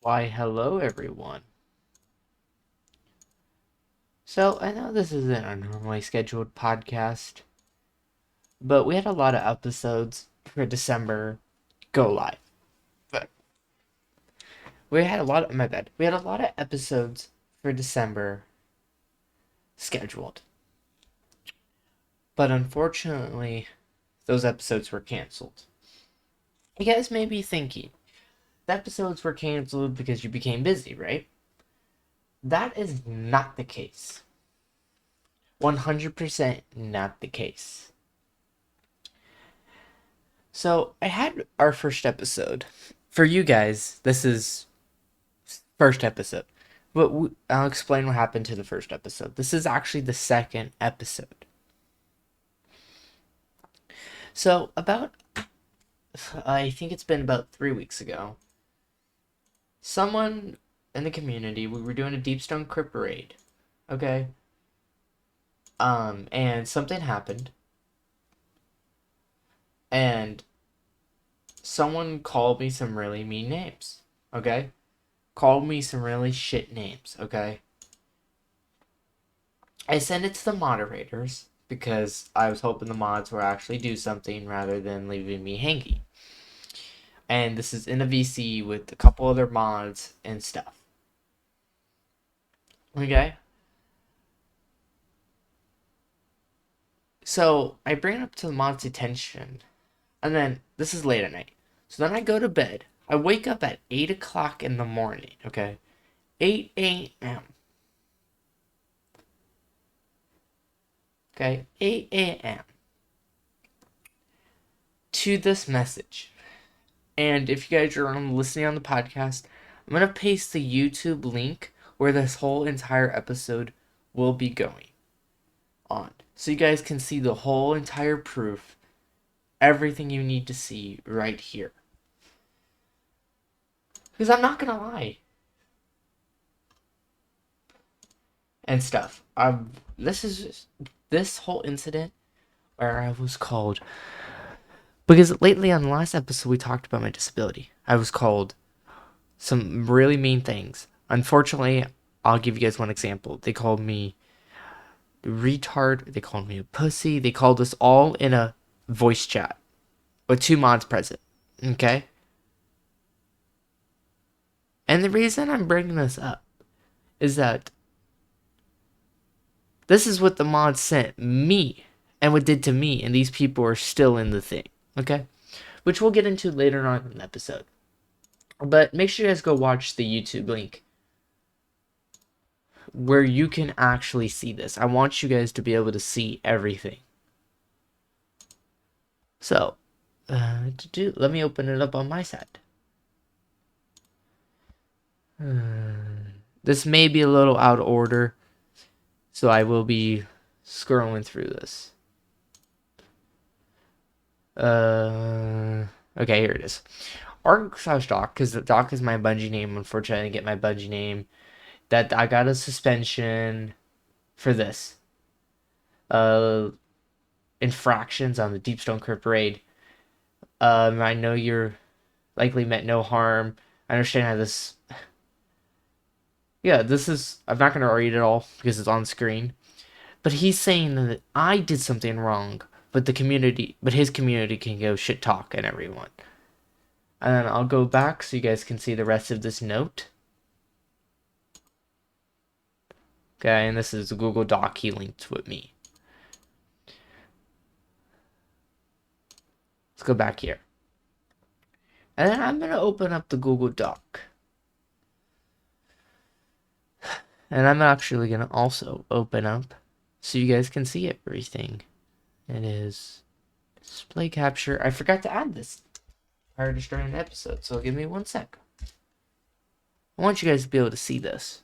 Why, hello everyone. So, I know this isn't a normally scheduled podcast, but we had a lot of episodes for December go live. But we had a lot of, my bad. We had a lot of episodes for December scheduled. But unfortunately, those episodes were canceled. You guys may be thinking, the episodes were canceled because you became busy, right? That is not the case. 100% not the case. So I had our first episode. For you guys, this is first episode. But I'll explain what happened to the first episode. This is actually the second episode. So I think it's been about 3 weeks ago. Someone in the community, we were doing a Deep Stone Crypt raid. Okay. And something happened. And someone called me some really mean names. Okay. Called me some really shit names. Okay. I sent it to the moderators because I was hoping the mods would actually do something rather than leaving me hanging. And this is in a VC with a couple other mods and stuff. Okay? So I bring it up to the mods' attention, and then this is late at night. So then I go to bed. I wake up at 8 o'clock in the morning, okay? 8 a.m. Okay? 8 a.m. to this message. And if you guys are listening on the podcast, I'm going to paste the YouTube link where this whole entire episode will be going on. So you guys can see the whole entire proof, everything you need to see right here. Because I'm not going to lie. And stuff. This whole incident where I was called. Because lately on the last episode we talked about my disability. I was called some really mean things. Unfortunately, I'll give you guys one example. They called me retard. They called me a pussy. They called us all in a voice chat with two mods present. Okay? And the reason I'm bringing this up is that this is what the mods sent me and what did to me, and these people are still in the thing. Okay? Which we'll get into later on in the episode. But make sure you guys go watch the YouTube link where you can actually see this. I want you guys to be able to see everything. So, let me open it up on my side. This may be a little out of order, so I will be scrolling through this. Okay, here it is. Arc/Doc, because the Doc is my Bungie name. Unfortunately, I didn't get my Bungie name. That I got a suspension for this. Infractions on the Deepstone Crypt raid. I know you're likely meant no harm. I understand how this. Yeah, this is. I'm not gonna read it all because it's on screen. But he's saying that I did something wrong, but his community can go shit talk and everyone. And then I'll go back so you guys can see the rest of this note. Okay, and this is the Google Doc he linked with me. Let's go back here. And then I'm gonna open up the Google Doc. And I'm actually gonna also open up so you guys can see everything. It is display capture. I forgot to add this prior to starting the episode, so give me 1 sec. I want you guys to be able to see this.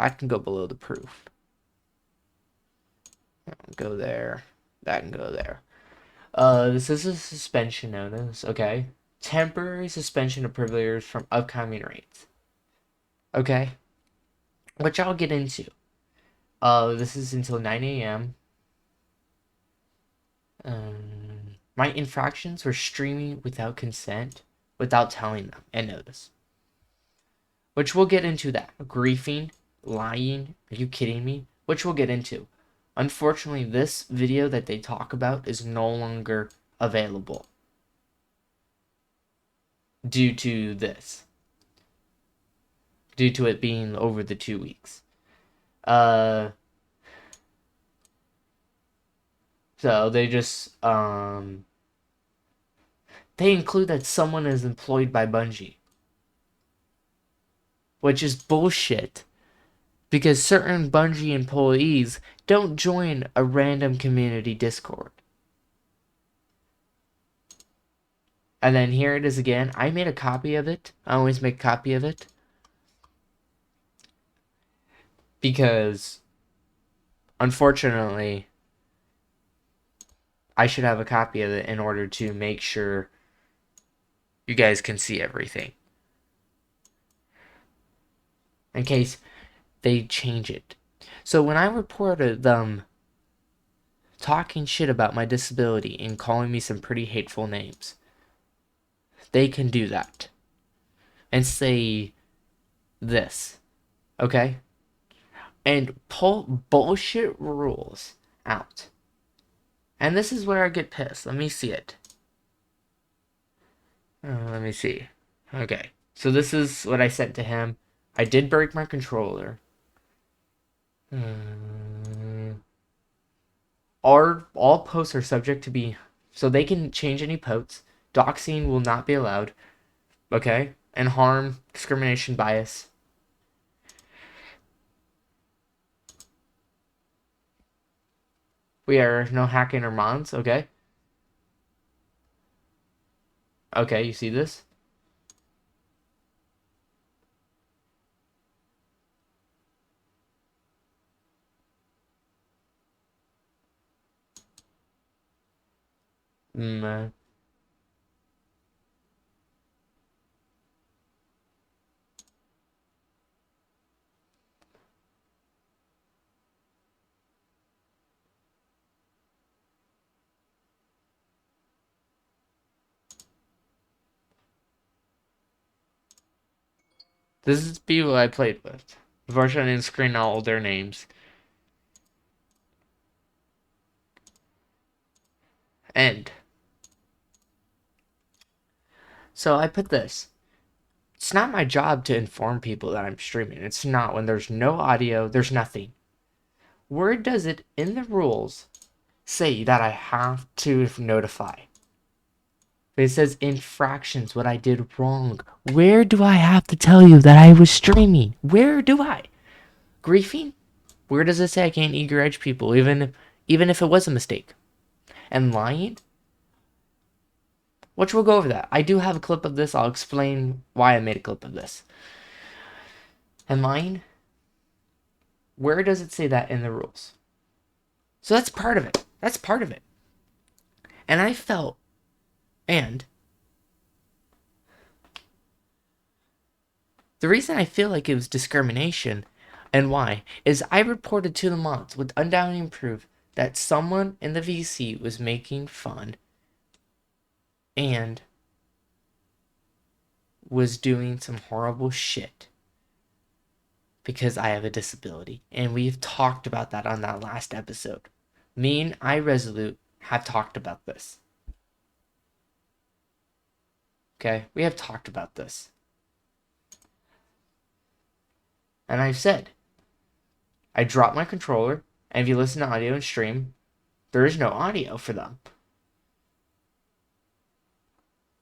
I can go below the proof. Go there. That can go there. This is a suspension notice, okay? Temporary suspension of privileges from upcoming raids. Okay? Which I'll get into. This is until 9 a.m. My infractions were streaming without consent, without telling them and notice. Which we'll get into that. Griefing, lying, are you kidding me? Which we'll get into. Unfortunately, this video that they talk about is no longer available due to this. Due to it being over the 2 weeks. So they just, they include that someone is employed by Bungie. Which is bullshit. Because certain Bungie employees don't join a random community Discord. And then here it is again. I made a copy of it. I always make a copy of it. Because, unfortunately, I should have a copy of it in order to make sure you guys can see everything. In case they change it. So when I reported them talking shit about my disability and calling me some pretty hateful names, they can do that. And say this. Okay? And pull bullshit rules out. And this is where I get pissed. Let me see it. Let me see. Okay. So this is what I sent to him. I did break my controller. All posts are subject to be... So they can change any posts. Doxing will not be allowed. Okay? And harm, discrimination, bias. We are no hacking or mods. Okay? Okay, you see this? This is people I played with. Unfortunately, I didn't screen out all their names. End. So I put this. It's not my job to inform people that I'm streaming. It's not. When there's no audio, there's nothing. Where does it in the rules say that I have to notify? It says infractions, what I did wrong. Where do I have to tell you that I was streaming? Where do I? Griefing? Where does it say I can't eager edge people, even if it was a mistake? And lying? Which we'll go over that. I do have a clip of this. I'll explain why I made a clip of this. And lying? Where does it say that in the rules? So that's part of it. That's part of it. And I felt, and the reason I feel like it was discrimination, and why, is I reported to the mods with undoubted proof that someone in the VC was making fun and was doing some horrible shit because I have a disability. And we've talked about that on that last episode. Me and iResolute have talked about this. Okay? We have talked about this. And I've said, I dropped my controller, and if you listen to audio and stream, there is no audio for them.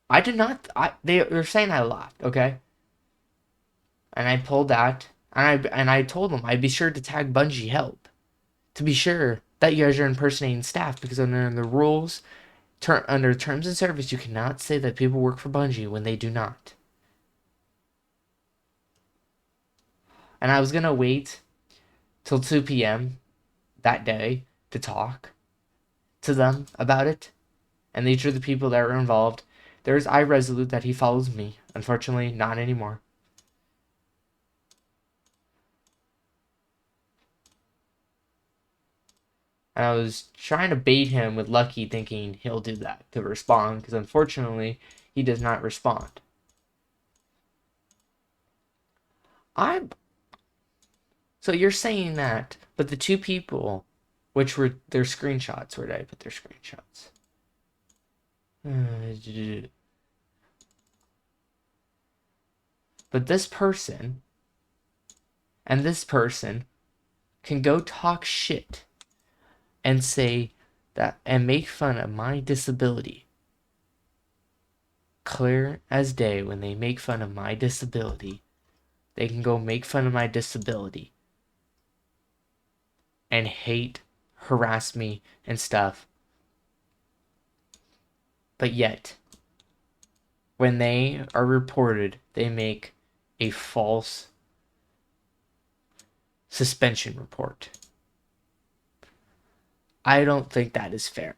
I did not. They're saying I laughed, okay? And I pulled that, and I told them I'd be sure to tag Bungie Help to be sure that you guys are impersonating staff, because under the rules, under terms and service, you cannot say that people work for Bungie when they do not. And I was gonna wait till 2 p.m. that day to talk to them about it, and these are the people that are involved. There's iResolute that he follows me. Unfortunately, not anymore. And I was trying to bait him with Lucky, thinking he'll do that to respond, because unfortunately, he does not respond. So you're saying that, but the two people, which were their screenshots, where did I put their screenshots? But this person and this person can go talk shit and say that and make fun of my disability. Clear as day, when they make fun of my disability, they can go make fun of my disability and hate, harass me and stuff. But yet, when they are reported, they make a false suspension report. I don't think that is fair.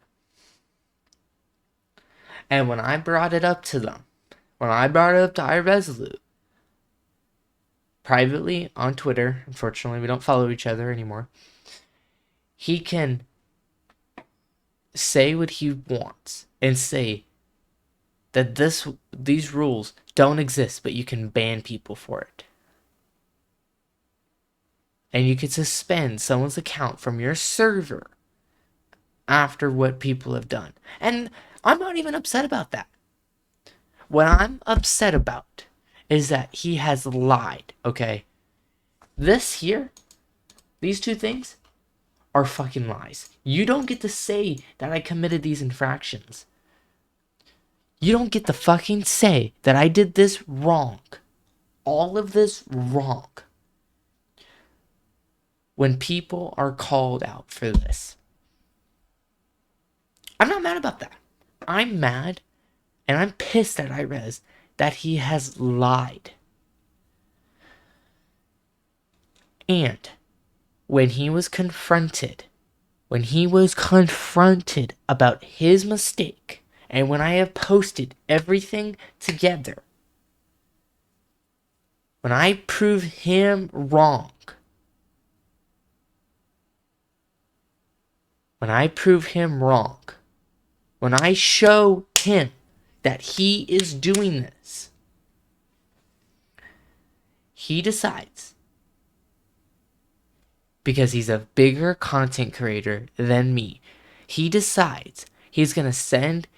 And when I brought it up to them, when I brought it up to iResolute, privately on Twitter, unfortunately we don't follow each other anymore, he can say what he wants and say that these rules don't exist, but you can ban people for it. And you can suspend someone's account from your server after what people have done. And I'm not even upset about that. What I'm upset about is that he has lied, okay? This here, these two things, are fucking lies. You don't get to say that I committed these infractions. You don't get to fucking say that I did this wrong. All of this wrong. When people are called out for this. I'm not mad about that. I'm mad and I'm pissed at iRes that he has lied. And when he was confronted about his mistake, and when I have posted everything together, when I prove him wrong, when I show him that he is doing this, he decides, because he's a bigger content creator than me, he decides he's going to send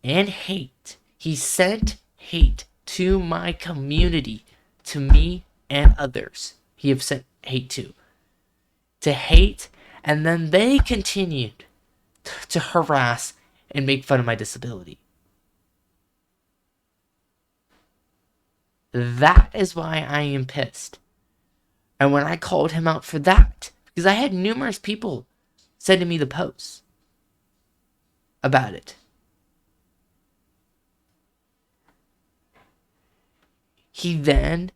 and hate. He sent hate to my community, to me and others. He have sent hate to hate, and then they continued to harass and make fun of my disability. That is why I am pissed. And when I called him out for that, because I had numerous people sending me the posts about it, he then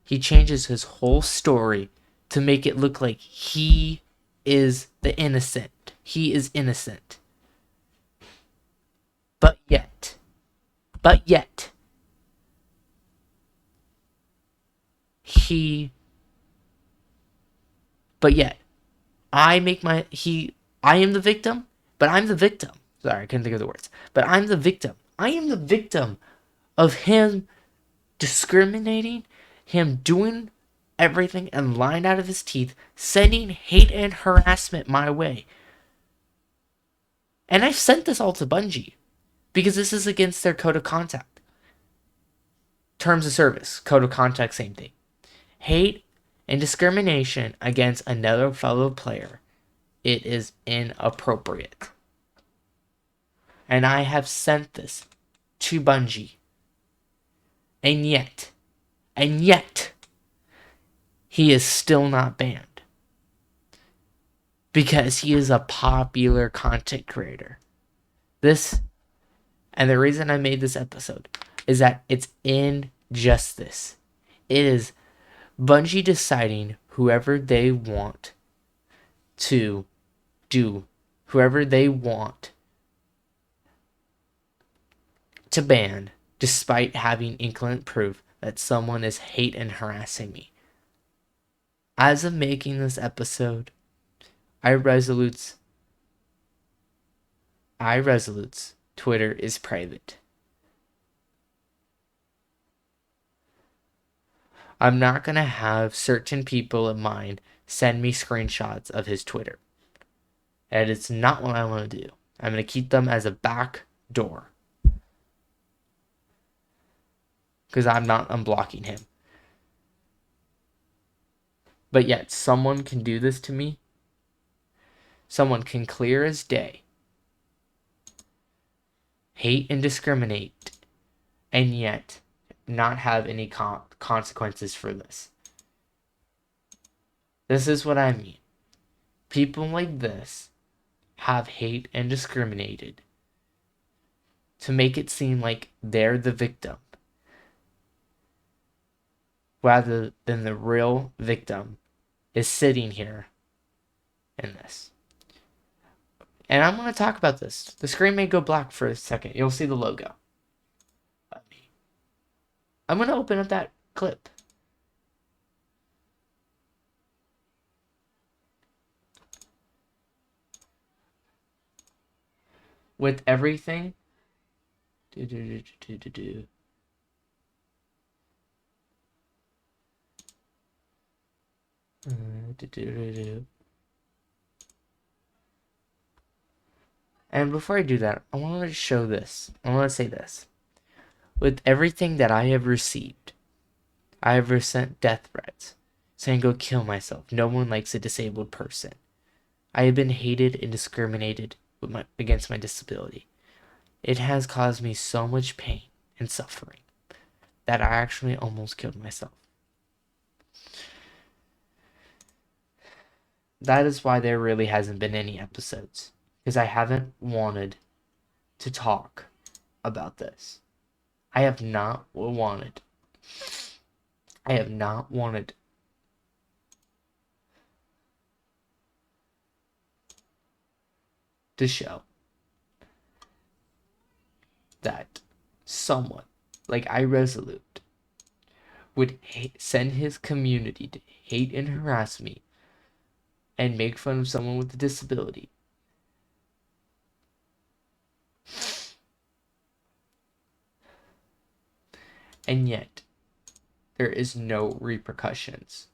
he changes his whole story to make it look like he is the innocent. He is innocent. But yet, I am the victim, but I'm the victim. Sorry, I couldn't think of the words. But I'm the victim. I am the victim of him discriminating, him doing everything and lying out of his teeth, sending hate and harassment my way. And I've sent this all to Bungie, because this is against their code of conduct. Terms of service, code of conduct, same thing. Hate and discrimination against another fellow player, it is inappropriate. And I have sent this to Bungie. And yet, he is still not banned. Because he is a popular content creator. And the reason I made this episode is that it's injustice. It is Bungie deciding whoever they want to do, whoever they want to ban, despite having inclement proof that someone is hate and harassing me. As of making this episode, iResolute's Twitter is private. I'm not going to have certain people of mine send me screenshots of his Twitter. And it's not what I want to do. I'm going to keep them as a back door. Because I'm not unblocking him. But yet, someone can do this to me. Someone can clear as day hate and discriminate, and yet not have any consequences for this. This is what I mean. People like this have hate and discriminated to make it seem like they're the victim, rather than the real victim is sitting here in this. And I'm going to talk about this. The screen may go black for a second. You'll see the logo. I'm going to open up that clip. With everything. And before I do that, I want to show this. I want to say this. With everything that I have received, I have received death threats saying go kill myself. No one likes a disabled person. I have been hated and discriminated against my disability. It has caused me so much pain and suffering that I actually almost killed myself. That is why there really hasn't been any episodes, because I haven't wanted to talk about this. I have not wanted to show that someone like iResolute would send his community to hate and harass me and make fun of someone with a disability. And yet, there is no repercussions.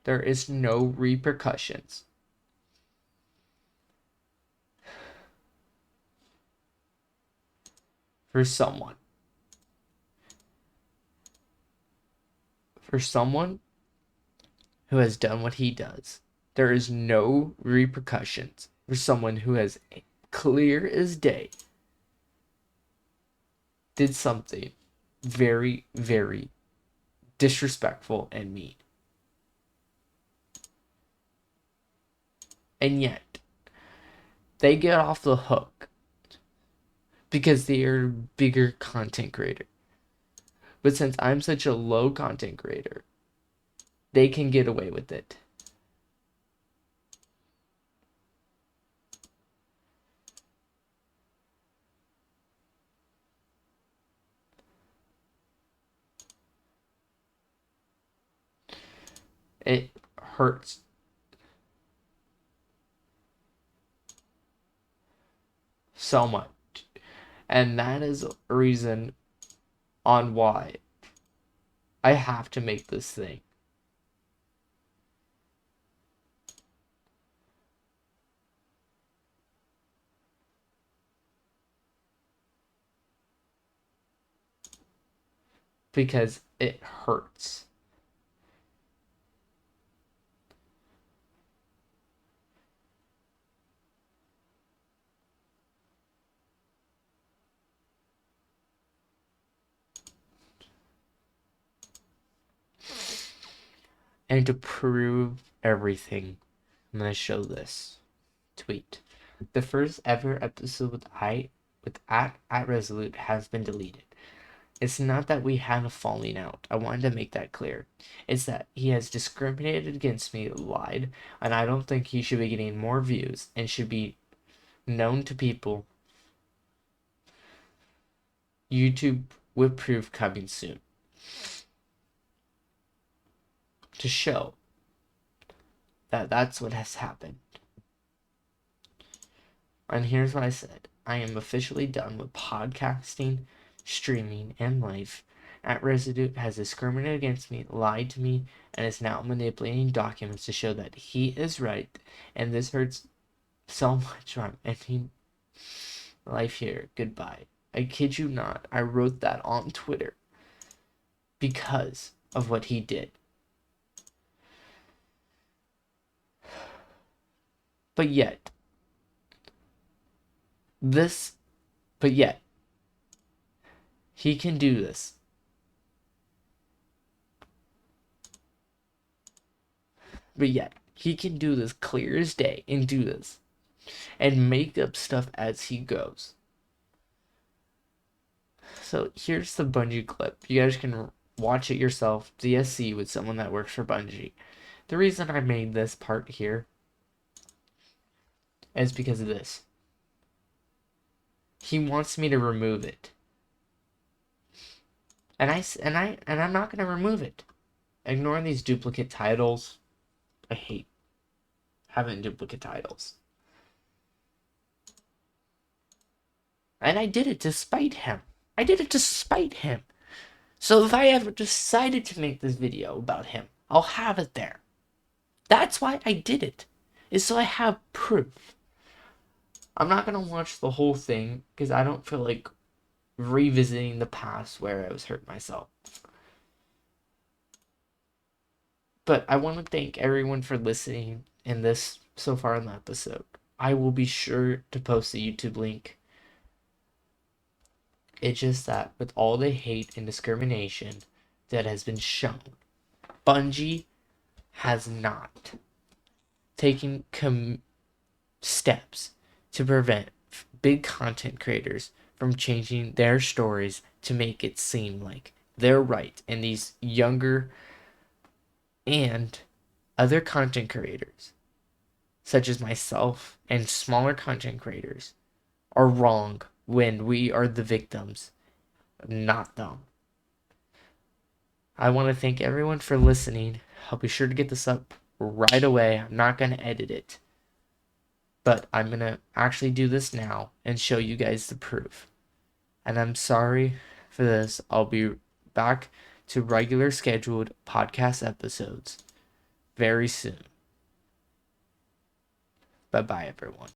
There is no repercussions. For someone who has done what he does. There is no repercussions for someone who has clear as day did something very, very disrespectful and mean. And yet, they get off the hook because they are a bigger content creator. But since I'm such a low content creator, they can get away with it. It hurts so much. And that is a reason on why I have to make this thing. Because it hurts. And to prove everything, I'm gonna show this tweet. The first ever episode with at Resolute has been deleted. It's not that we had a falling out. I wanted to make that clear. It's that he has discriminated against me, lied, and I don't think he should be getting more views and should be known to people. YouTube with proof coming soon. to show that that's what has happened. And here's what I said. I am officially done with podcasting, streaming, and life. At Residue has discriminated against me, lied to me, and is now manipulating documents to show that he is right. And this hurts so much. I'm ending life here. Goodbye. I kid you not. I wrote that on Twitter because of what he did. But yet, he can do this. But yet, he can do this clear as day and do this and make up stuff as he goes. So here's the Bungie clip. You guys can watch it yourself. DSC with someone that works for Bungie. The reason I made this part here is because of this. He wants me to remove it. And I'm not gonna remove it. Ignoring these duplicate titles. I hate having duplicate titles. And I did it to spite him. So if I ever decided to make this video about him, I'll have it there. That's why I did it. Is so I have proof. I'm not gonna watch the whole thing because I don't feel like revisiting the past where I was hurt myself. But I want to thank everyone for listening in this so far in the episode. I will be sure to post the YouTube link. It's just that with all the hate and discrimination that has been shown, Bungie has not taken steps to prevent big content creators from changing their stories to make it seem like they're right, and these younger and other content creators, such as myself and smaller content creators, are wrong when we are the victims, not them. I want to thank everyone for listening. I'll be sure to get this up right away. I'm not going to edit it, but I'm going to actually do this now and show you guys the proof. And I'm sorry for this. I'll be back to regular scheduled podcast episodes very soon. Bye-bye, everyone.